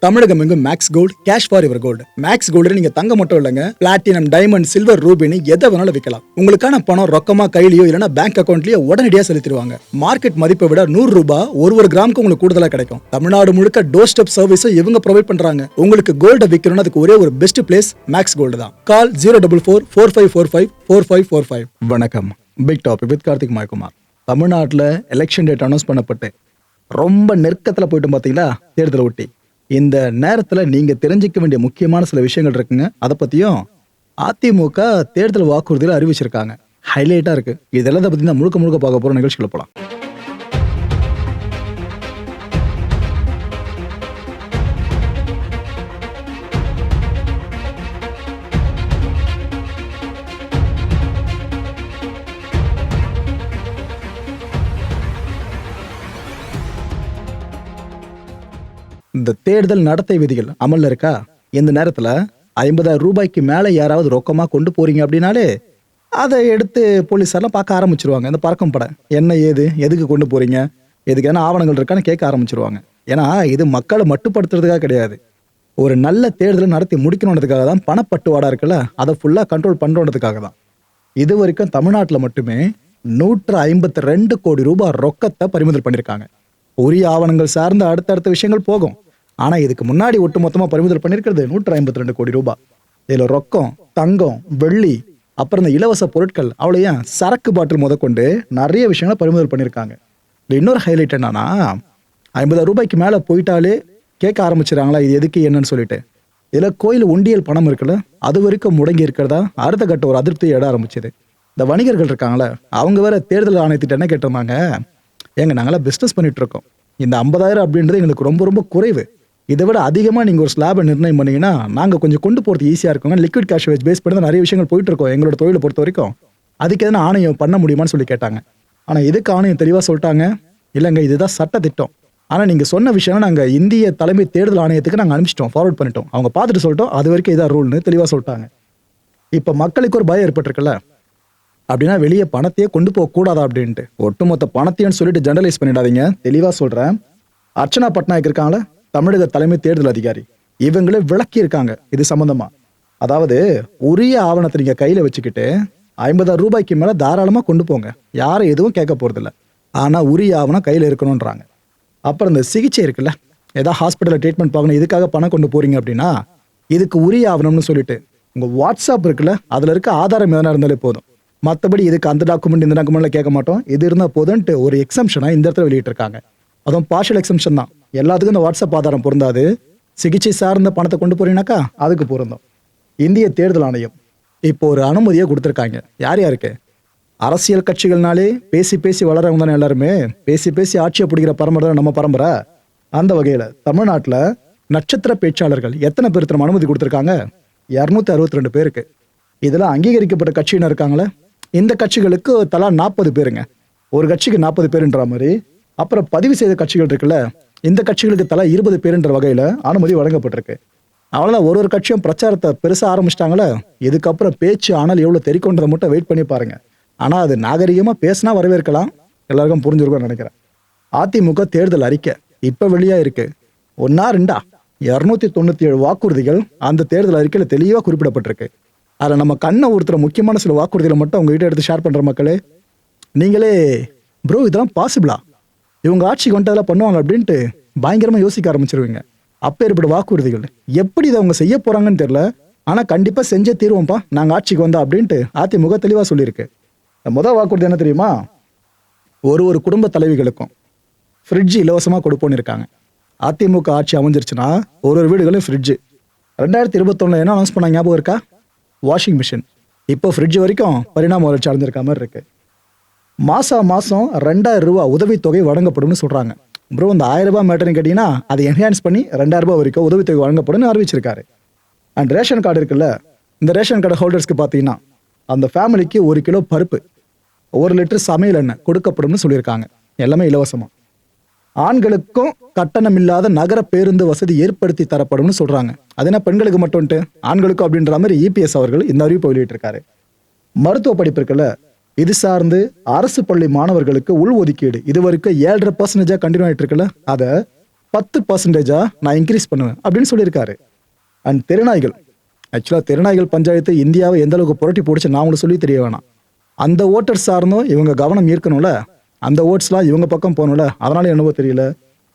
தமிழகம் எங்கும் max gold cash for your gold. Max gold நீங்க தங்க மட்டும் இல்லைங்க, பிளாட்டினம், டைமண்ட், சில்வர், ரூபினி எதை வேணாலும் விற்கலாம். உங்களுக்கான பணம் ரொக்கமா கையிலயோ இல்லைன்னா பேங்க் அக்கௌண்ட்லயோ உடனடியாக செலுத்திடுவாங்க. மார்க்கெட் மதிப்பை விட 100 ரூபாய் ஒரு கிராமுக்கு உங்களுக்கு கூடுதலா கிடைக்கும். தமிழ்நாடு முழுக்க டோர் ஸ்டெப் சர்வீஸும் இவங்க ப்ரொவைட் பண்றாங்க. உங்களுக்கு கோல்ட விற்கணும்னு அதுக்கு ஒரே ஒரு பெஸ்ட் பிளேஸ் மேக்ஸ் கோல்டு தான். கால் 04445454545. வணக்கம். Big topic with Karthik Mayakumar. தமிழ்நாட்டில் எலெக்ஷன் டேட் அனௌன்ஸ் பண்ணப்பட்டு ரொம்ப நெருக்கத்தில் போயிட்டு பார்த்தீங்களா, தேர்தலை ஒட்டி. இந்த நேரத்தில் நீங்கள் தெரிஞ்சிக்க வேண்டிய முக்கியமான சில விஷயங்கள் இருக்குங்க. அதை பற்றியும் அதிமுக தேர்தல் வாக்குறுதியில் அறிவிச்சிருக்காங்க. ஹைலைட்டாக இருக்கு. இதெல்லாம் பற்றி தான் முழுக்க பார்க்க போகிற நிகழ்ச்சிகளை போகலாம். இந்த தேர்தல் நடத்தை விதிகள் அமல்ல இருக்கா? இந்த நேரத்துல 50,000 ரூபாய்க்கு மேல யாராவது ரொக்கமா கொண்டு போறீங்க அப்படின்னாலே அதை எடுத்து போலீஸாரெல்லாம் பார்க்க ஆரம்பிச்சிருவாங்க. இந்த பறக்கும் படம் என்ன ஏது, எதுக்கு கொண்டு போறீங்க, எதுக்கான ஆவணங்கள் இருக்கான்னு கேட்க ஆரம்பிச்சிருவாங்க. ஏன்னா இது மக்களை மட்டுப்படுத்துறதுக்காக கிடையாது, ஒரு நல்ல தேர்தலை நடத்தி முடிக்கணுன்றதுக்காக தான். பணப்பட்டுவாடா இருக்குல்ல, அதை ஃபுல்லா கண்ட்ரோல் பண்றதுக்காக தான். இது வரைக்கும் தமிழ்நாட்டில் மட்டுமே 152 கோடி ரூபாய் ரொக்கத்தை பறிமுதல் பண்ணியிருக்காங்க. உரிய ஆவணங்கள் சார்ந்த அடுத்தடுத்த விஷயங்கள் போகும். ஆனா இதுக்கு முன்னாடி ஒட்டு மொத்தமா பறிமுதல் பண்ணிருக்கிறது 152 கோடி ரூபாய். இதுல ரொக்கம், தங்கம், வெள்ளி, அப்புறம் இந்த இலவச பொருட்கள், அவ்வளோயா சரக்கு பாட்டில் முதற்கொண்டு நிறைய விஷயங்களை பறிமுதல் பண்ணியிருக்காங்க. இன்னொரு ஹைலைட் என்னன்னா, 50,000 ரூபாய்க்கு மேல போயிட்டாலே கேட்க ஆரம்பிச்சிடறாங்களா இது எதுக்கு என்னன்னு சொல்லிட்டு. இதுல கோயில் உண்டியல் பணம் இருக்குல்ல, அது வரைக்கும் முடங்கி இருக்கிறதா அடுத்த கட்ட ஒரு அதிருப்தியை இட ஆரம்பிச்சது. இந்த வணிகர்கள் இருக்காங்களே, அவங்க வேற தேர்தல் ஆணையத்திட்ட என்ன கேட்டிருந்தாங்க, ஏங்க நாங்களாம் பிஸ்னஸ் பண்ணிட்டு இருக்கோம், இந்த 50,000 அப்படின்றது எங்களுக்கு ரொம்ப குறைவு, இதை விட அதிகமாக நீங்கள் ஒரு ஸ்லாபை நிர்ணயம் பண்ணீங்கன்னா நாங்கள் கொஞ்சம் கொண்டு போகிறது ஈஸியாக இருக்குங்க. லிக்விட் கேஷ் பேஸ் பண்ணி தான் நிறைய விஷயங்கள் போயிட்டு இருக்கோம் எங்களோட தொழிலை பொறுத்த வரைக்கும். அதுக்கு எதனா ஆணையம் பண்ண முடியுமான்னு சொல்லி கேட்டாங்க. ஆனால் இதுக்கு ஆணையம் தெளிவாக சொல்லிட்டாங்க, இல்லைங்க இதுதான் சட்ட திட்டம், ஆனால் நீங்கள் சொன்ன விஷயம் நாங்கள் இந்திய தலைமை தேர்தல் ஆணையத்துக்கு நாங்கள் அனுப்பிச்சிட்டோம், ஃபார்வர்ட் பண்ணிட்டோம், அவங்க பார்த்துட்டு சொல்லிட்டோம், அது வரைக்கும் இதான் ரூல்னு தெளிவாக சொல்லிட்டாங்க. இப்போ மக்களுக்கு ஒரு பயம் ஏற்பட்டிருக்குல்ல, அப்படின்னா வெளியே பணத்தையே கொண்டு போக கூடாதா அப்படின்ட்டு. ஒட்டுமொத்த பணத்தையும் சொல்லிட்டு ஜெனரலைஸ் பண்ணிடாதீங்க. தெளிவா சொல்றேன். அர்ச்சனா பட்நாயக் இருக்காங்கள, தமிழக தலைமை தேர்தல் அதிகாரி, இவங்களே விளக்கி இருக்காங்க இது சம்பந்தமா. அதாவது உரிய ஆவணத்தை நீங்க கையில வச்சுக்கிட்டு 50,000 ரூபாய்க்கு மேல தாராளமா கொண்டு போங்க, யாரும் எதுவும் கேட்க போறது இல்லை. ஆனா உரிய ஆவணம் கையில இருக்கணும்ன்றாங்க. அப்புறம் இந்த சிகிச்சை இருக்குல்ல, ஏதாவது ஹாஸ்பிட்டல்ல ட்ரீட்மெண்ட் பார்க்கணும், இதுக்காக பணம் கொண்டு போறீங்க அப்படின்னா இதுக்கு உரிய ஆவணம்னு சொல்லிட்டு உங்க வாட்ஸ்அப் இருக்குல்ல, அதுல இருக்க ஆதாரம் எதனா இருந்தாலே போதும். மற்றபடி இதுக்கு அந்த டாக்குமெண்ட் இந்த டாக்குமெண்ட்ல கேட்க மாட்டோம், இது இருந்தால் போதுன்ட்டு ஒரு எக்ஸம்ஷனா இந்த இடத்துல வெளியிட்டிருக்காங்க. அதுவும் பார்ஷியல் எக்ஸம்ஷன் தான். எல்லாத்துக்கும் இந்த வாட்ஸ்அப் ஆதாரம் பொருந்தாது. சிகிச்சை சார்ந்த பணத்தை கொண்டு போறீங்கன்னாக்கா அதுக்கு பொருந்தும். இந்திய தேர்தல் ஆணையம் இப்போ ஒரு அனுமதியை கொடுத்துருக்காங்க. யார் யாருக்கு? அரசியல் கட்சிகள்னாலே பேசி வளரவங்க தானே எல்லாருமே. பேசி ஆட்சியை பிடிக்கிற பரம்பரை தான் நம்ம பரம்பரை. அந்த வகையில் தமிழ்நாட்டில் நட்சத்திர பேச்சாளர்கள் எத்தனை பேர் நம்ம அனுமதி கொடுத்துருக்காங்க? 262 பேருக்கு. இதெல்லாம் அங்கீகரிக்கப்பட்ட கட்சியினர் இருக்காங்களே, இந்த கட்சிகளுக்கு தலா 40 பேருங்க. ஒரு கட்சிக்கு 40 பேருன்ற மாதிரி. அப்புறம் பதிவு செய்த கட்சிகள் இருக்குல்ல, இந்த கட்சிகளுக்கு தலா 20 பேருன்ற வகையில அனுமதி வழங்கப்பட்டிருக்கு. அவ்வளவுதான். ஒரு கட்சியும் பிரச்சாரத்தை பெருசா ஆரம்பிச்சிட்டாங்களே, இதுக்கப்புறம் பேச்சு ஆனால் எவ்வளவு தெரிக்கொண்டதை மட்டும் வெயிட் பண்ணி பாருங்க. ஆனா அது நாகரிகமா பேசினா வரவேற்கலாம், எல்லாருக்கும் புரிஞ்சிருக்கும்னு நினைக்கிறேன். அதிமுக தேர்தல் அறிக்கை இப்ப வெளியா இருக்கு. 297 வாக்குறுதிகள் அந்த தேர்தல் அறிக்கையில தெளிவா குறிப்பிடப்பட்டிருக்கு. அதில் நம்ம கண்ணை ஒருத்தர முக்கியமான சில வாக்குறுதிகளை மட்டும் உங்ககிட்ட எடுத்து ஷேர் பண்ணுற மக்களே. நீங்களே ப்ரோ இதெல்லாம் பாசிபிளா, இவங்க ஆட்சிக்கு வந்துட்டு அதெல்லாம் பண்ணுவாங்க அப்படின்ட்டு பயங்கரமாக யோசிக்க ஆரம்பிச்சிருவீங்க. அப்பேற்பட்ட வாக்குறுதிகள் எப்படி இதை அவங்க செய்ய போகிறாங்கன்னு தெரியல, ஆனால் கண்டிப்பாக செஞ்சே தீர்வோம்ப்பா நாங்கள் ஆட்சிக்கு வந்தோம் அப்படின்ட்டு அதிமுக தெளிவாக சொல்லியிருக்கு. முதல் வாக்குறுதி என்ன தெரியுமா? ஒரு குடும்ப தலைவிகளுக்கும் ஃப்ரிட்ஜ் இலவசமாக கொடுப்போன்னு இருக்காங்க. அதிமுக ஆட்சி அமைஞ்சிருச்சுன்னா ஒரு வீடுகளும் ஃப்ரிட்ஜு. 2021 என்ன அனௌன்ஸ் பண்ண ஞாபகம் இருக்கா? Washing machine. இப்போ ஃப்ரிட்ஜ் வரைக்கும் பரிணாம வளர்ச்சி அடைஞ்சிருக்க மாதிரி இருக்கு. மாதம் 2,000 ரூபாய் உதவித்தொகை வழங்கப்படும்னு சொல்றாங்க. ப்ரோ இந்த 1,000 ரூபாய் மேட்டர்னு கேட்டீங்கன்னா அதை என்ஹான்ஸ் பண்ணி 2,000 ரூபாய் வரைக்கும் உதவித்தொகை வழங்கப்படும் அறிவிச்சிருக்காரு. அண்ட் ரேஷன் கார்டு இருக்குல்ல, இந்த ரேஷன் கார்டு ஹோல்டர்ஸ்க்கு பார்த்தீங்கன்னா அந்த ஃபேமிலிக்கு 1 கிலோ பருப்பு, 1 லிட்டர் சமையல் எண்ணெய் கொடுக்கப்படும்னு சொல்லியிருக்காங்க. எல்லாமே இலவசமா. ஆண்களுக்கும் கட்டணம் இல்லாத நகர பேருந்து வசதி ஏற்படுத்தி தரப்படும்னு சொல்றாங்க. அது என்ன பெண்களுக்கு மட்டும்ட்டு, ஆண்களுக்கும் அப்படின்ற மாதிரி இபிஎஸ் அவர்கள் இந்த அறிவிப்பை வெளியிட்டிருக்காரு. மருத்துவ படிப்பு இருக்குல்ல, இது சார்ந்து அரசு பள்ளி மாணவர்களுக்கு உள் ஒதுக்கீடு இது வரைக்கும் 7.5% கண்டினியூ ஆயிட்டு இருக்குல்ல, அதை 10% நான் இன்க்ரீஸ் பண்ணுவேன் அப்படின்னு சொல்லியிருக்காரு. அண்ட் தெருநாய்கள், ஆக்சுவலாக தெருநாய்கள் பஞ்சாயத்து இந்தியாவை எந்த அளவுக்கு புரட்டி போடுச்சு நான் உங்களுக்கு சொல்லி தெரிய வேணாம். அந்த ஓட்டர்ஸ் சார்ந்தும் இவங்க கவனம் ஈர்க்கணும்ல, அந்த ஓட்ஸ்லாம் இவங்க பக்கம் போகணும்ல, அதனால என்னவோ தெரியல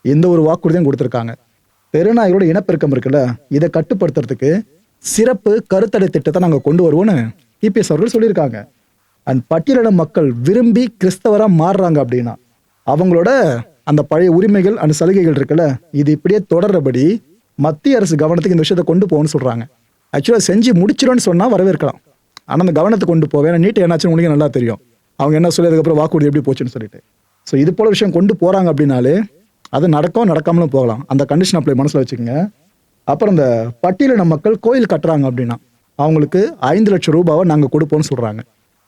இந்த ஒரு வாக்குறுதியும் கொடுத்துருக்காங்க. தெருநாய்களோட இனப்பெருக்கம் இருக்குல்ல, இதை கட்டுப்படுத்துறதுக்கு சிறப்பு கருத்தடை திட்டத்தை நாங்கள் கொண்டு வருவோன்னு இபிஎஸ் அவர்கள் சொல்லியிருக்காங்க. அண்ட் பட்டியலின மக்கள் விரும்பி கிறிஸ்தவராக மாறுறாங்க அப்படின்னா அவங்களோட அந்த பழைய உரிமைகள் அந்த சலுகைகள் இருக்குல்ல, இது இப்படியே தொடர்றபடி மத்திய அரசு கவனத்துக்கு இந்த விஷயத்தை கொண்டு போகணும்னு சொல்கிறாங்க. ஆக்சுவலாக செஞ்சு முடிச்சிடும்னு சொன்னால் வரவேற்கலாம். ஆனால் அந்த கவனத்தை கொண்டு போவேன் நீட் என்னாச்சுன்னு உங்களுக்கு நல்லா தெரியும். அவங்க என்ன சொல்லி அதுக்கப்புறம் வாக்குறுதி எப்படி போச்சுன்னு சொல்லிட்டு. ஸோ இது போல விஷயம் கொண்டு போகிறாங்க அப்படின்னாலே அது நடக்கும் நடக்காமலும் போகலாம். அந்த கண்டிஷன் அப்ளை மனசில் வச்சுக்கோங்க. அப்புறம் இந்த பட்டியலின மக்கள் கோயில் கட்டுறாங்க அப்படின்னா அவங்களுக்கு 5 லட்சம் ரூபாவை நாங்கள் கொடுப்போம்னு சொல்கிறாங்க.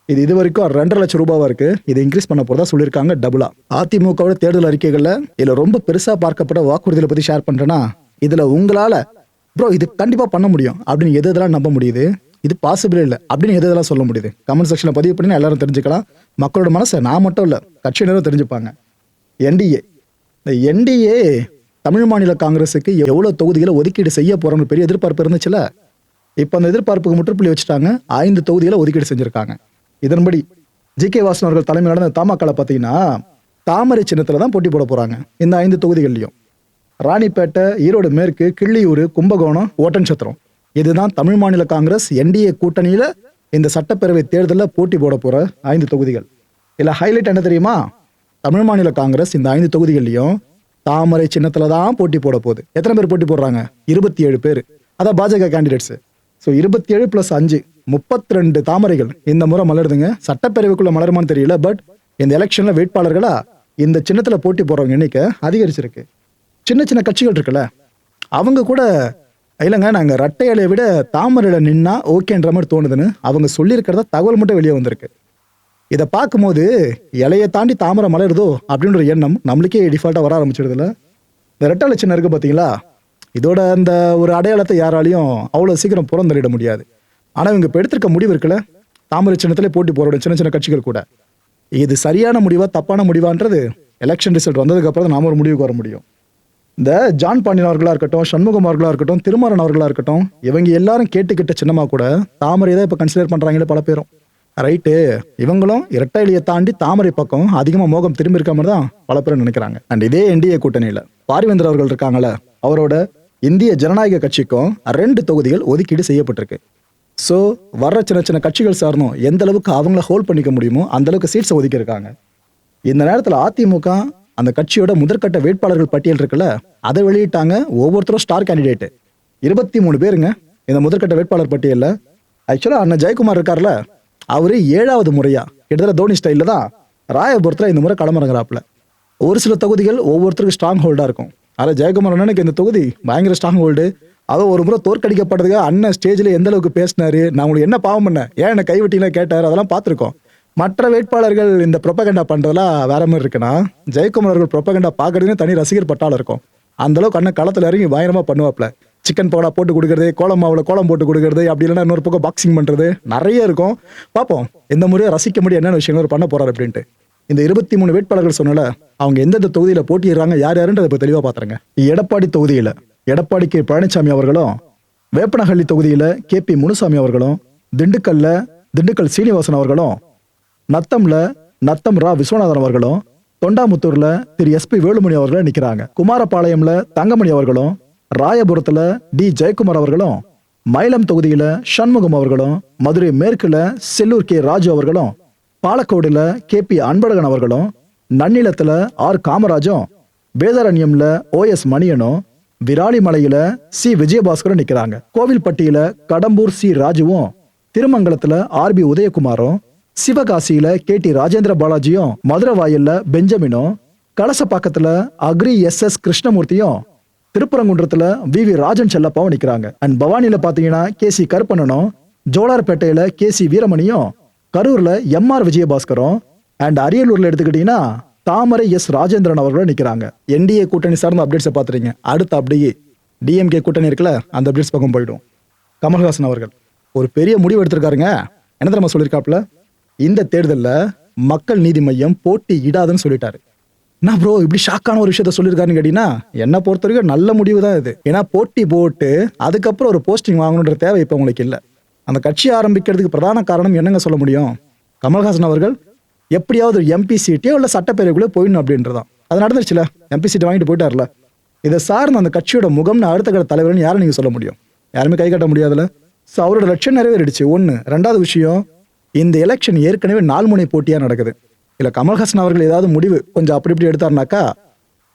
இது வரைக்கும் 2.5 லட்சம் ரூபாவாக இருக்குது. இதை இன்க்ரீஸ் பண்ண போகிறதா சொல்லியிருக்காங்க டபுளா. அதிமுகவோட தேர்தல் அறிக்கைகளில் இதில் ரொம்ப பெருசாக பார்க்கப்பட்ட வாக்குறுதிகளை பற்றி ஷேர் பண்ணுறேன்னா இதில் உங்களால் ப்ரோ இது கண்டிப்பாக பண்ண முடியும் அப்படின்னு எதெல்லாம் நம்ப முடியுது, இது பாசிபிள் இல்லை அப்படின்னு எதெல்லாம் சொல்ல முடியுது, கமெண்ட் செக்ஷனில் பதிவு பண்ணி எல்லாரும் தெரிஞ்சுக்கலாம். மக்களோட மனசை நான் மட்டும் இல்லை கட்சியினரும் தெரிஞ்சுப்பாங்க. என்டிஏ, இந்த என்டிஏ தமிழ் மாநில காங்கிரஸுக்கு எவ்வளோ தொகுதிகளை ஒதுக்கீடு செய்ய போகிறோம்னு பெரிய எதிர்பார்ப்பு இருந்துச்சுல, இப்போ அந்த எதிர்பார்ப்புக்கு முற்றுப்புள்ளி வச்சுட்டாங்க. 5 தொகுதிகளை ஒதுக்கீடு செஞ்சுருக்காங்க. இதன்படி ஜி.கே. வாசன் அவர்கள் தலைமையிலான தமாகல பார்த்தீங்கன்னா தாமரை சின்னத்தில் தான் போட்டி போட போகிறாங்க. இந்த 5 தொகுதிகள்லையும் ராணிப்பேட்டை, ஈரோடு மேற்கு, கிள்ளியூர், கும்பகோணம், ஓட்டன்சத்திரம், இதுதான் தமிழ் மாநில காங்கிரஸ் என்டிஏ கூட்டணியில் இந்த சட்டப்பேரவை தேர்தலில் போட்டி போட போகிற 5 தொகுதிகள். இதில் ஹைலைட் என்ன தெரியுமா, தமிழ் மாநில காங்கிரஸ் இந்த 5 தொகுதிகள்லையும் தாமரை சின்னத்தில் தான் போட்டி போட போகுது. எத்தனை பேர் போட்டி போடுறாங்க? 27 பேர். அதான் பாஜக கேண்டிடேட்ஸ். ஸோ 27 + 5 32 தாமரைகள் இந்த முறை மலருதுங்க. சட்டப்பேரவைக்குள்ள மலருமான்னு தெரியல, பட் இந்த எலெக்ஷன்ல வேட்பாளர்களா இந்த சின்னத்தில் போட்டி போடுறவங்க எண்ணிக்கை அதிகரிச்சிருக்கு. சின்ன சின்ன கட்சிகள் இருக்குல்ல, அவங்க கூட இல்லைங்க நாங்கள் ரெட்டை இலையை விட தாமரையில் நின்னா ஓகேன்ற மாதிரி தோணுதுன்னு அவங்க சொல்லியிருக்கிறத தகவல் மட்டும் வெளியே வந்திருக்கு. இதை பார்க்கும்போது இலையை தாண்டி தாமரை மலருதோ அப்படின்ற எண்ணம் நம்மளுக்கே டிஃபால்ட்டாக வர ஆரம்பிச்சிடுதுல. இந்த ரெட்டை இலை சின்னம் இருக்குது பார்த்தீங்களா, இதோட அந்த ஒரு அடையாளத்தை யாராலையும் அவ்வளோ சீக்கிரம் புறந்தள்ளிட முடியாது. ஆனால் இவங்க இப்போ எடுத்திருக்க முடிவு இருக்குல்ல, தாமரை சின்னத்திலே போட்டி போகிற சின்ன சின்ன கட்சிகள் கூட, இது சரியான முடிவா தப்பான முடிவான்றது எலெக்ஷன் ரிசல்ட் வந்ததுக்கப்புறம் நாம ஒரு முடிவுக்கு வர முடியும். இந்த ஜான் பாண்டியன் அவர்களாக இருக்கட்டும், சண்முகம் அவர்களாக இருக்கட்டும், திருமாறன் அவர்களாக இருக்கட்டும், இவங்க எல்லாரும் கேட்டுக்கிட்ட சின்னமாக கூட தாமரை தான் இப்போ கன்சிடர் பண்ணுறாங்களே பல பேரும். ரைட்டு, இவங்களும் இரட்டை இலையை தாண்டி தாமரை பக்கம் அதிகமாக மோகம் திரும்பி இருக்க மாதிரி தான் பல பேரும் நினைக்கிறாங்க. அண்ட் இதே என்டிஏ கூட்டணியில் பாரிவேந்தர் அவர்கள் இருக்காங்களே, அவரோட இந்திய ஜனநாயக கட்சிக்கும் 2 தொகுதிகள் ஒதுக்கீடு செய்யப்பட்டிருக்கு. ஸோ வர்ற சின்ன சின்ன கட்சிகள் சார்ந்தும் எந்த அளவுக்கு அவங்கள ஹோல்ட் பண்ணிக்க முடியுமோ அந்த அளவுக்கு சீட்ஸை ஒதுக்கியிருக்காங்க. இந்த நேரத்தில் அதிமுக அந்த கட்சியோட முதற்கட்ட வேட்பாளர்கள் பட்டியல் இருக்குல்ல, அதை வெளியிட்டாங்க. ஒவ்வொருத்தரும் ஸ்டார் கேண்டிடேட் 23 பேருங்க இந்த முதற்கட்ட வேட்பாளர் பட்டியலில். ஆக்சுவலாக அண்ணன் ஜெயக்குமார் இருக்கார்ல, அவரு 7வது முறையா கிட்டத்தட்ட தோனி ஸ்டைலில் தான் ராயபுரத்தில் இந்த முறை களமிறங்குறாப்புல. ஒரு சில தொகுதிகள் ஒவ்வொருத்தருக்கும் ஸ்ட்ராங் ஹோல்டாக இருக்கும். அதில் ஜெயக்குமார் அண்ணனுக்கு இந்த தொகுதி பயங்கர ஸ்ட்ராங் ஹோல்டு. அதுவும் ஒரு முறை தோற்கடிக்கப்படுறதுக்கு அண்ணன் ஸ்டேஜில் எந்த அளவுக்கு பேசினாரு, நான் உங்களுக்கு என்ன பாவம் பண்ணேன், ஏன் என்னை கைவிட்டீங்களா கேட்டார், அதெல்லாம் பார்த்துருக்கோம். மற்ற வேட்பாளர்கள் இந்த ப்ரொபகண்டா பண்ணுறதுலாம் வேற மாதிரி இருக்குன்னா, ஜெயக்குமார் அவர்கள் ப்ரொபகண்டா பார்க்கறதுனே தனி ரசிகர் பட்டாளம் இருக்கும். அந்த அளவுக்கு அண்ணன் களத்தில் இறங்கி பயங்கரமாக பண்ணுவாப்ல. சிக்கன் பவுடா போட்டு கொடுக்குறது, கோலம் மாவில் கோலம் போட்டு கொடுக்குறது, அப்படி இல்லைன்னா இன்னொரு பக்கம் பாக்ஸிங் பண்ணுறது நிறைய இருக்கும். பார்ப்போம் இந்த முறையை ரசிக்க முடியும் என்னென்ன விஷயங்கள் பண்ண போறாரு அப்படின்ட்டு. இந்த 23 வேட்பாளர்கள் சொன்னல, அவங்க எந்தெந்த தொகுதியில் போட்டிடுறாங்க, யார் யாருன்றதை இப்போ தெளிவாக பார்த்துருங்க. எடப்பாடி தொகுதியில் எடப்பாடி கே பழனிசாமி அவர்களும், வேப்பனஹள்ளி தொகுதியில் KP முனுசாமி அவர்களும், திண்டுக்கல் சீனிவாசன் அவர்களும், நத்தம் ரா விஸ்வநாதன் அவர்களும், தொண்டாமுத்தூர்ல திரு SP வேலுமணி அவர்களும் நிற்கிறாங்க. குமாரபாளையம்ல தங்கமணி அவர்களும், ராயபுரத்துல D ஜெயக்குமார் அவர்களும், மயிலம் தொகுதியில சண்முகம் அவர்களும், மதுரை மேற்குல செல்லூர் K ராஜு அவர்களும், பாலக்கோடுல KP அன்பழகன் அவர்களும், நன்னிலத்துல R காமராஜும், வேதாரண்யம்ல OS மணியனும், விராலிமலையில C விஜயபாஸ்கரும் நிக்கிறாங்க. கோவில்பட்டியில கடம்பூர் C ராஜுவும், திருமங்கலத்துல RB உதயகுமாரும், சிவகாசியில KT ராஜேந்திர பாலாஜியும், மதுரவாயில்ல பெஞ்சமினும், கலசப்பாக்கத்துல அக்ரி SS கிருஷ்ணமூர்த்தியும், திருப்பரங்குன்றத்துல VV ராஜன் செல்லப்பாவும் நிக்கிறாங்க. அண்ட் பவானியில பாத்தீங்கன்னா KC கருப்பண்ணனும், ஜோலார்பேட்டையில KC வீரமணியும், கரூர்ல MR விஜயபாஸ்கரும், அண்ட் அரியலூர்ல எடுத்துக்கிட்டீங்கன்னா தாமரை S ராஜேந்திரன் அவர்களும் நிக்கிறாங்க. NDA கூட்டணி சார்ந்த அப்டேட்ஸை பாத்துறீங்க. அடுத்து அப்படியே DMK கூட்டணி இருக்குல்ல, அந்த அப்டேட்ஸ் பக்கம் போயிடும். கமல்ஹாசன் அவர்கள் ஒரு பெரிய முடிவு எடுத்திருக்காருங்க. என்ன தெரியுமா சொல்லியிருக்காப்புல, இந்த தேர்தலில் மக்கள் நீதி மையம் போட்டி இடாதுன்னு சொல்லிட்டாரு. என்ன ப்ரோ இப்படி ஷாக்கான ஒரு விஷயத்த சொல்லியிருக்காருன்னு கேட்டீங்கன்னா, என்ன பொறுத்த வரைக்கும் நல்ல முடிவு தான் இது. ஏன்னா போட்டி போட்டு அதுக்கப்புறம் ஒரு போஸ்டிங் வாங்கணுன்ற தேவை இப்போ உங்களுக்கு இல்லை. அந்த கட்சி ஆரம்பிக்கிறதுக்கு பிரதான காரணம் என்னங்க சொல்ல முடியும்? கமல்ஹாசன் அவர்கள் எப்படியாவது ஒரு எம்பி சீட்டோ இல்லை சட்டப்பேரவைக்குள்ளே போயிடணும் அப்படின்றதான். அது நடந்துருச்சுல, எம்பி சீட்டை வாங்கிட்டு போயிட்டார்ல. இதை சார்ந்த அந்த கட்சியோட முகம்னு அடுத்த கட்ட தலைவர்னு யாரும் நீங்கள் சொல்ல முடியும்? யாருமே கை கட்ட முடியாதுல்ல. ஸோ அவரோட லட்சியம் நிறைவேறிடுச்சு ஒன்று. ரெண்டாவது விஷயம், இந்த எலெக்ஷன் ஏற்கனவே 4 முனை போட்டியாக நடக்குது. இல்லை கமல்ஹாசன் அவர்கள் ஏதாவது முடிவு கொஞ்சம் அப்படி இப்படி எடுத்தாருனாக்கா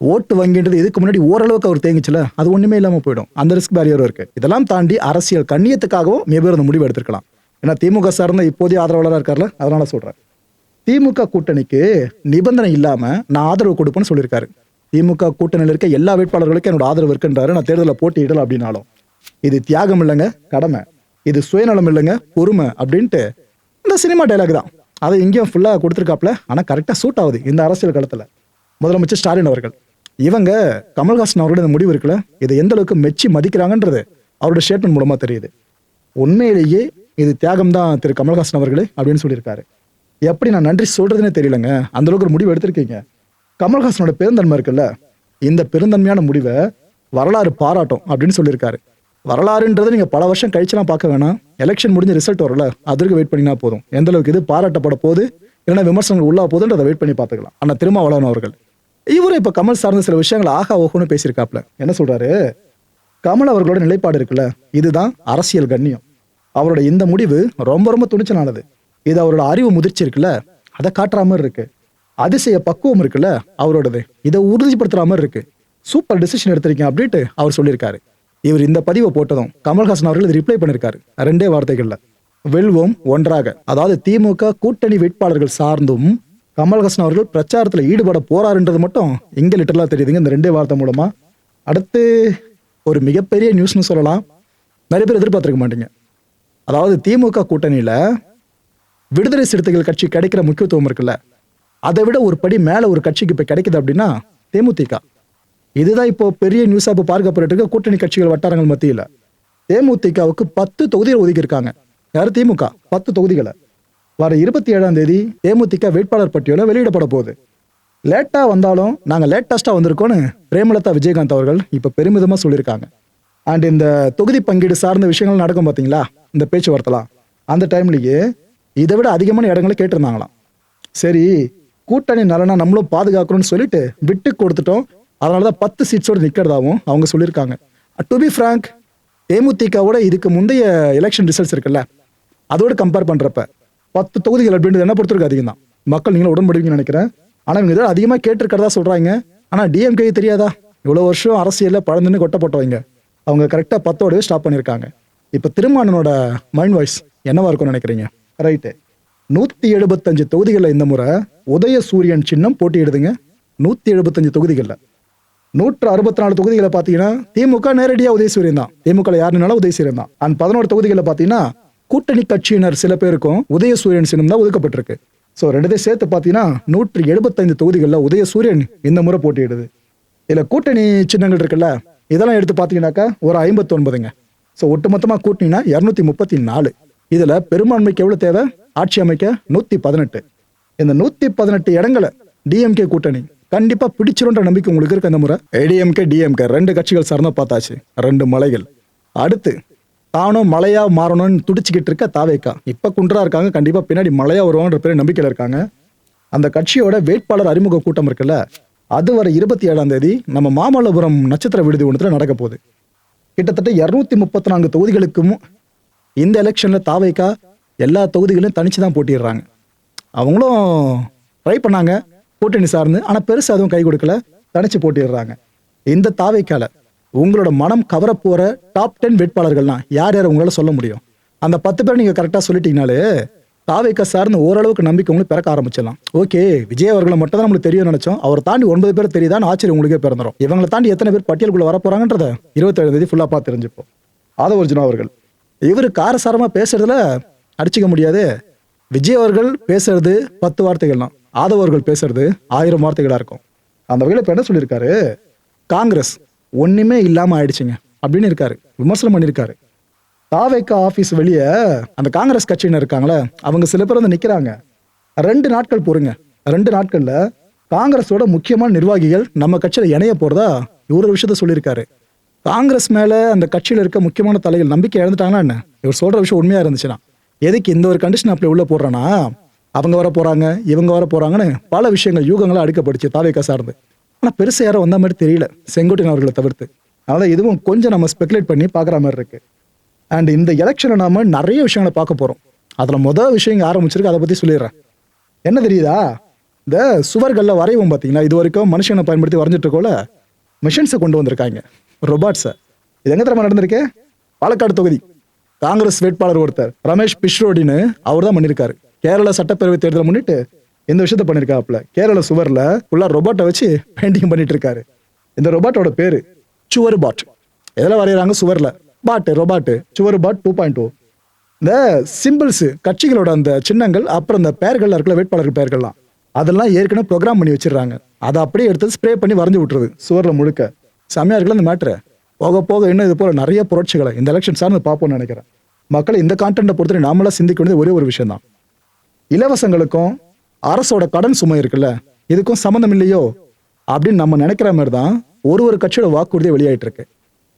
ஓட்டு வங்கின்றது இதுக்கு முன்னாடி ஓரளவுக்கு அவர் தேங்கிச்சுல, அது ஒன்றுமே இல்லாமல் போயிடும். அந்த ரிஸ்க் பேரியரும் இருக்குது. இதெல்லாம் தாண்டி அரசியல் கண்ணியத்துக்காகவும் மேபேர் அந்த முடிவு எடுத்திருக்கலாம். ஏன்னா திமுக சார்ந்த இப்போதைய ஆதரவாளராக இருக்கார்ல, அதனால சொல்கிறேன். திமுக கூட்டணிக்கு நிபந்தனை இல்லாமல் நான் ஆதரவு கொடுப்பேன்னு சொல்லியிருக்காரு. திமுக கூட்டணியில் இருக்க எல்லா வேட்பாளர்களுக்கும் என்னோட ஆதரவு இருக்குன்றாரு. நான் தேர்தலில் போட்டியிடலாம் அப்படின்னாலும் இது தியாகம் இல்லைங்க, கடமை. இது சுயநலம் இல்லைங்க, பொறுமை அப்படின்ட்டு இந்த சினிமா டைலாக் தான். அதை இங்கேயும் ஃபுல்லாக கொடுத்துருக்காப்ல. ஆனால் கரெக்டாக சூட் ஆகுது இந்த அரசியல் களத்தில். முதலமைச்சர் ஸ்டாலின் அவர்கள் இவங்க கமல்ஹாசன் அவர்களோட இந்த முடிவு இருக்குல்ல, இதை எந்த அளவுக்கு மெச்சி மதிக்கிறாங்கன்றது அவரோட ஸ்டேட்மெண்ட் மூலமாக தெரியுது. உண்மையிலேயே இது தியாகம் தான் திரு கமல்ஹாசன் அவர்களே அப்படின்னு சொல்லியிருக்காரு. எப்படி நான் நன்றி சொல்றதுன்னே தெரியலங்க, அந்த அளவுக்கு ஒரு முடிவு எடுத்திருக்கீங்க. கமல்ஹாசனோட பெருந்தன்மை இருக்குல்ல, இந்த பெருந்தன்மையான முடிவை வரலாறு பாராட்டும் அப்படின்னு சொல்லியிருக்காரு. வரலாறுன்றது நீங்க பல வருஷம் கழிச்சுலாம் பார்க்க வேணாம், எலெக்ஷன் முடிஞ்ச ரிசல்ட் வரல அதற்கு வெயிட் பண்ணினா போதும். எந்த அளவுக்கு இது பாராட்டப்பட போது இல்லைன்னா விமர்சனங்கள் உள்ளா போதுன்னு அதை வெயிட் பண்ணி பார்த்துக்கலாம். ஆனால் திருமாவளவன் அவர்கள் இவரும் இப்போ கமல் சார்ந்த சில விஷயங்கள் ஆகா ஓஹோன்னு பேசியிருக்காப்ல. என்ன சொல்றாரு? கமல் அவர்களோட நிலைப்பாடு இருக்குல்ல, இதுதான் அரசியல் கண்ணியம். அவரோட இந்த முடிவு ரொம்ப ரொம்ப துணிச்சலானது. இது அவரோட அறிவு முதிர்ச்சி இருக்குல்ல, அதை காட்டுற மாதிரி இருக்கு. அதிசய பக்குவம் இருக்குல்ல அவரோடது, இதை உறுதிப்படுத்துற மாதிரி இருக்கு. சூப்பர் டிசிஷன் எடுத்திருக்கீங்க அப்படின்ட்டு அவர் சொல்லியிருக்காரு. இவர் இந்த பதிவை போட்டதும் கமல்ஹாசன் அவர்கள் இது ரிப்ளை பண்ணியிருக்காரு 2 வார்த்தைகள்ல. வெல்வோம் ஒன்றாக. அதாவது திமுக கூட்டணி வேட்பாளர்கள் சார்ந்தும் கமல்ஹாசன் அவர்கள் பிரச்சாரத்தில் ஈடுபட போறாருன்றது மட்டும் இங்க லிட்டரலா தெரியுதுங்க இந்த 2 வார்த்தை மூலமா. அடுத்து ஒரு மிகப்பெரிய நியூஸ்னு சொல்லலாம், நிறைய பேர் எதிர்பார்த்திருக்க மாட்டீங்க. அதாவது திமுக கூட்டணியில விடுதலை சிறுத்தைகள் கட்சி கிடைக்கிற முக்கியத்துவம் இருக்குல்ல, அதை விட ஒரு படி மேல ஒரு கட்சிக்கு இப்ப கிடைக்குது அப்படின்னா தேமுதிக. இதுதான் இப்போ பெரிய நியூஸா இப்போ பார்க்கப்பட்டு இருக்க கூட்டணி கட்சிகள் வட்டாரங்கள் மத்தியில். தேமுதிகவுக்கு 10 தொகுதிகள் ஒதுக்கி இருக்காங்க. யாரு? திமுக 10 தொகுதிகளை. வர 27ஆம் தேதி தேமுதிக வேட்பாளர் பட்டியல வெளியிடப்பட போகுது. லேட்டா வந்தாலும் நாங்க லேட்டஸ்டா வந்திருக்கோம்னு பிரேமலதா விஜயகாந்த் அவர்கள் இப்ப பெருமிதமா சொல்லியிருக்காங்க. அண்ட் இந்த தொகுதி பங்கீடு சார்ந்த விஷயங்கள் நடக்கும் பாத்தீங்களா, இந்த பேச்சுவார்த்தைலாம், அந்த டைம்லயே இதை விட அதிகமான இடங்களை கேட்டிருந்தாங்களாம். சரி கூட்டணி நலனா நம்மளும் பாதுகாக்கணும்னு சொல்லிட்டு விட்டு கொடுத்துட்டோம், அதனாலதான் 10 சீட்ஸோடு நிக்கிறதாவும் அவங்க சொல்லியிருக்காங்க. டு பி ஃப்ராங்க், தேமுதிகவோட இதுக்கு முந்தைய எலெக்ஷன் ரிசல்ட்ஸ் இருக்குல்ல, அதோடு கம்பேர் பண்றப்ப 10 தொகுதிகள் அப்படின்றது என்ன பொறுத்திருக்கு அதிகம் தான். மக்கள் நீங்களும் உடன்படுவீங்கன்னு நினைக்கிறேன். ஆனா இவங்க இதை அதிகமா கேட்டிருக்கிறதா சொல்றாங்க. ஆனா டிஎம்கே தெரியாதா, இவ்வளவு வருஷம் அரசியல்ல பழந்துன்னு கொட்ட போட்டவங்க, அவங்க கரெக்டா 10ஓடவே ஸ்டாப் பண்ணியிருக்காங்க. இப்ப திருமாவளவனோட மைண்ட் வாய்ஸ் என்னவா இருக்கும்னு நினைக்கிறீங்க? ரைட்டு, 175 தொகுதிகளில் இந்த முறை உதயசூரியன் சின்னம் போட்டியிடுதுங்க. 175 தொகுதிகளில் 164 தொகுதிகளை பார்த்தீங்கன்னா திமுக நேரடியாக உதயசூரியன் தான். திமுக யாருனாலும் உதயசூரியன் தான். அண்ட் 11 தொகுதிகளை பார்த்தீங்கன்னா கூட்டணி கட்சியினர் சில பேருக்கும் உதயசூரியன் சின்னம் தான் ஒதுக்கப்பட்டிருக்கு. ஸோ ரெண்டுத்தையும் சேர்த்து பார்த்தீங்கன்னா 175 தொகுதிகளில் உதயசூரியன் இந்த முறை போட்டியிடுது. இதில் கூட்டணி சின்னங்கள் இருக்குல்ல, இதெல்லாம் எடுத்து பார்த்தீங்கன்னாக்கா ஒரு 59ங்க. ஸோ ஒட்டுமொத்தமாக கூட்டினா 234. இதில் பெரும்பான்மைக்கு எவ்வளோ தேவை? ஆட்சி அமைக்க 118. இந்த 118 இடங்களை டிஎம்கே கூட்டணி கண்டிப்பா பிடிச்சிருன்ற நம்பிக்கை உங்களுக்கு இருக்கு. இந்த முறை ஏடிஎம்கே டிஎம்கே 2 கட்சிகள் சார்ந்தா பார்த்தாச்சு, 2 மலைகள். அடுத்து தானும் மலையா மாறணும்னு துடிச்சுக்கிட்டு இருக்க தாவேக்கா இப்ப குன்றா இருக்காங்க. கண்டிப்பா பின்னாடி மலையா வருவாங்கன்ற பேர் நம்பிக்கையில இருக்காங்க. அந்த கட்சியோட வேட்பாளர் அறிமுக கூட்டம் இருக்குல்ல, அது வர 27ஆம் தேதி நம்ம மாமல்லபுரம் நட்சத்திர விடுதி ஒன்றுல நடக்க போகுது. கிட்டத்தட்ட 234 தொகுதிகளுக்கும் இந்த எலெக்ஷன்ல தாவேக்கா எல்லா தொகுதிகளையும் தனிச்சு தான் போட்டிடுறாங்க. அவங்களும் ட்ரை பண்ணாங்க கூட்டணி சார்ந்து, ஆனா பெருசு அதுவும் கை கொடுக்கல, தனிச்சு போட்டிடுறாங்க. இந்த தாவேக்கால உங்களோட மனம் கவர போற டாப் 10 வேட்பாளர்கள்னா யார் யார் உங்களால சொல்ல முடியும்? அந்த 10 பேர் நீங்க கரெக்டா சொல்லிட்டீங்கனாலே தாவேக்கா சார்ந்து ஓரளவுக்கு நம்பிக்கை உங்களுக்கு பிறக்க ஆரம்பிச்சிடலாம். ஓகே, விஜய் அவர்களை மட்டும் தான் நம்மளுக்கு தெரியும் நினைச்சோம், அவர் தாண்டி 9 பேர் தெரியுதான்னு ஆச்சரியம் உங்களுக்கே பிறந்துடும். இவங்களை தாண்டி எத்தனை பேர் பட்டியலுக்குள்ள வர போறாங்கன்றத 27ஆம் தேதி ஃபுல்லா பார்த்து தெரிஞ்சுப்போம். ஆதவர்ஜுனா அவர்கள் இவரு காரசாரமா பேசுறதுல அடிச்சுக்க முடியாது. விஜய் அவர்கள் பேசுறது 10 வார்த்தைகள் தான், ஆதவர்கள் பேசுறது 1000 வார்த்தைகளா இருக்கும். அந்த வகையில் இப்ப என்ன சொல்லியிருக்காரு, காங்கிரஸ் ஒண்ணுமே இல்லாம ஆயிடுச்சுங்க அப்படின்னு இருக்காரு, விமர்சனம் பண்ணியிருக்காரு. தாவேக்கா ஆபீஸ் வெளியே அந்த காங்கிரஸ் கட்சியினர் இருக்காங்களே, அவங்க சில பேர் வந்து நிக்கிறாங்க. 2 நாட்கள் பொறுங்க, 2 நாட்கள்ல காங்கிரஸோட முக்கியமான நிர்வாகிகள் நம்ம கட்சியில இணைய போறதா இவர் ஒரு விஷயத்த சொல்லியிருக்காரு. காங்கிரஸ் மேல அந்த கட்சியில இருக்க முக்கியமான தலைகள் நம்பிக்கை இழந்துட்டாங்களா என்ன? இவர் சொல்ற விஷயம் உண்மையா இருந்துச்சுன்னா எதுக்கு இந்த ஒரு கண்டிஷன் அப்படி உள்ள போடுறானா, அவங்க வர போறாங்க இவங்க வர போறாங்கன்னு பல விஷயங்கள் யூகங்களா அடுக்கப்படுச்சு தாவேக்கா சார்ந்து. ஆனா பெருசா யாரும் வந்த மாதிரி தெரியல செங்கோட்டையன் அவர்களை தவிர்த்து. அதனால இதுவும் கொஞ்சம் நம்ம ஸ்பெகுலேட் பண்ணி பாக்குற மாதிரி இருக்கு. அண்ட் இந்த எலெக்ஷனை நாம நிறைய விஷயங்களை பார்க்க போறோம். அதுல முதல் விஷயம் இங்க ஆரம்பிச்சிருக்கு, அதை பத்தி சொல்லிடுறேன். என்ன தெரியுதா, இந்த சுவர்கள்ல வரைவோம் பாத்தீங்களா, இது வரைக்கும் மனுஷனை பயன்படுத்தி வரைஞ்சிட்டு இருக்கோல, மிஷின்ஸை கொண்டு வந்திருக்காங்க, ரொபாட்ஸை. இது எங்க தரமா நடந்திருக்கு? பாலக்காடு தொகுதி காங்கிரஸ் வேட்பாளர் ஒருத்தர் ரமேஷ் பிஷ்ரோடின்னு அவர் தான் பண்ணியிருக்காரு. கேரள சட்டப்பேரவை தேர்தலை முன்னிட்டு இந்த விஷயத்த பண்ணியிருக்காப்புல. கேரள சுவர்ல ஃபுல்லா ரொபாட்டை வச்சு பெயிண்டிங் பண்ணிட்டு இருக்காரு. இந்த ரொபாட்டோட பேரு சுவர் பாட். எதில் வரைகிறாங்க? சுவர்ல. பாட்டு ரொபாட்டு சுவர் பாட் 2.0. இந்த சிம்பிள்ஸ் கட்சிகளோட அந்த சின்னங்கள் அப்புறம் இந்த பெயர்கள் இருக்குல்ல, வேட்பாளர்கள் பெயர்கள்லாம், அதெல்லாம் ஏற்கனவே ப்ரோக்ராம் பண்ணி வச்சிடறாங்க. அதை அப்படியே எடுத்து ஸ்ப்ரே பண்ணி வரைஞ்சி விட்டுருது சுவரில் முழுக்க. செம்மையா இருக்குல்ல இந்த மேட்ரு. போக போக இன்னும் இது போல நிறைய புரட்சிகளை இந்த எலெக்ஷன் சார்ந்து பார்ப்போம்னு நினைக்கிறேன். மக்களை இந்த கான்டென்ட்டை பொறுத்தவரை நாமளா சிந்திக்க வேண்டியது ஒரே ஒரு விஷயம் தான். இலவசங்களுக்கும் அரசோட கடன் சுமை இருக்குல்ல, இதுக்கும் சம்மந்தம் இல்லையோ அப்படின்னு நம்ம நினைக்கிற மாதிரி தான் ஒரு கட்சியோட வாக்குறுதியை வெளியாயிட்டு இருக்கு.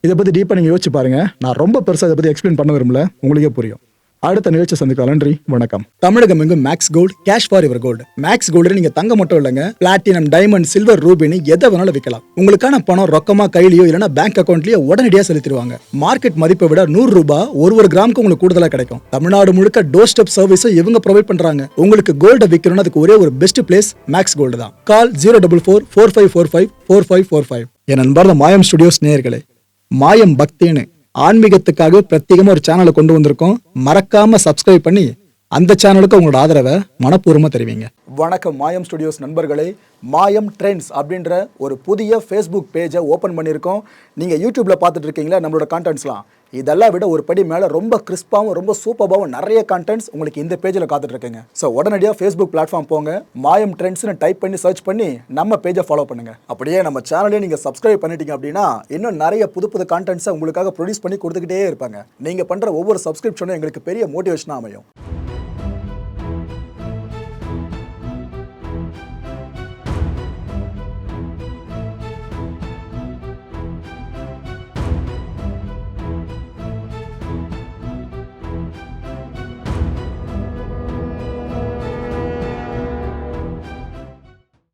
இதை பத்தி டீப்பா நீங்க யோசிச்சு பாருங்க. நான் ரொம்ப பெருசா இதை பத்தி எக்ஸ்பிளைன் பண்ண விரும்பல, உங்களுக்கே புரியும். அடுத்த நிகழ்ச்சி சந்திக்கலாம். நன்றி, வணக்கம். தமிழகம் எங்கும் max gold, cash for your gold. Max gold நீங்க தங்க மட்டும் இல்லைங்க, பிளாட்டினம், டைமண்ட், சில்வர், ரூபினி எதை வேணாலும் விற்கலாம். உங்களுக்கான பணம் ரொக்கமா கையிலயோ இல்லைன்னா பேங்க் அக்கௌண்ட்லயோ உடனடியாக செலுத்திடுவாங்க. மார்க்கெட் மதிப்பை விட 100 ரூபாய் ஒரு கிராமுக்கு உங்களுக்கு கூடுதலா கிடைக்கும். தமிழ்நாடு முழுக்க டோர் ஸ்டெப் சர்வீஸ் இவங்க ப்ரொவைட் பண்றாங்க. உங்களுக்கு கோல்ட விற்கணும்னு அதுக்கு ஒரே ஒரு பெஸ்ட் பிளேஸ் மேக்ஸ் கோல்டு தான். கால் 04445454545. என் நண்பர் மாயம் ஸ்டுடியோஸ் நேயர்களே, மாயம் பக்தின்னு ஆன்மீகத்துக்காக பிரத்யேகமா ஒரு சேனலை கொண்டு வந்திருக்கோம். மறக்காம சப்ஸ்கிரைப் பண்ணி அந்த சேனலுக்கு உங்களோட ஆதரவை மனப்பூர்வமா தெரிவிங்க. வணக்கம் மாயம் ஸ்டுடியோஸ் நண்பர்களே. மாயம் ட்ரெண்ட்ஸ் அப்படின்ற ஒரு புதிய ஃபேஸ்புக் பேஜை ஓப்பன் பண்ணியிருக்கோம். நீங்கள் யூடியூப்ல பார்த்துட்டு இருக்கீங்களா நம்மளோட கான்டென்ட்ஸ்லாம், இதெல்லாம் விட ஒரு படி மேலே ரொம்ப கிறிஸ்பாகவும் ரொம்ப சூப்பராகவும் நிறைய கான்டென்ட்ஸ் உங்களுக்கு இந்த பேஜில் காத்துட்டு இருக்குங்க. ஸோ உடனடியாக ஃபேஸ்புக் பிளாட்ஃபார்ம் போங்க, மாயம் ட்ரெண்ட்ஸ்னு டைப் பண்ணி சர்ச் பண்ணி நம்ம பேஜை ஃபாலோ பண்ணுங்க. அப்படியே நம்ம சேனலே நீங்கள் சப்ஸ்கிரைப் பண்ணிட்டீங்க அப்படின்னா இன்னும் நிறைய புது கான்டென்ட்ஸை உங்களுக்காக ப்ரொடியூஸ் பண்ணி கொடுத்துக்கிட்டே இருப்பாங்க. நீங்கள் பண்ணுற ஒவ்வொரு சப்ஸ்கிரிப்ஷனும் எங்களுக்கு பெரிய மோட்டிவேஷனாக அமையும்.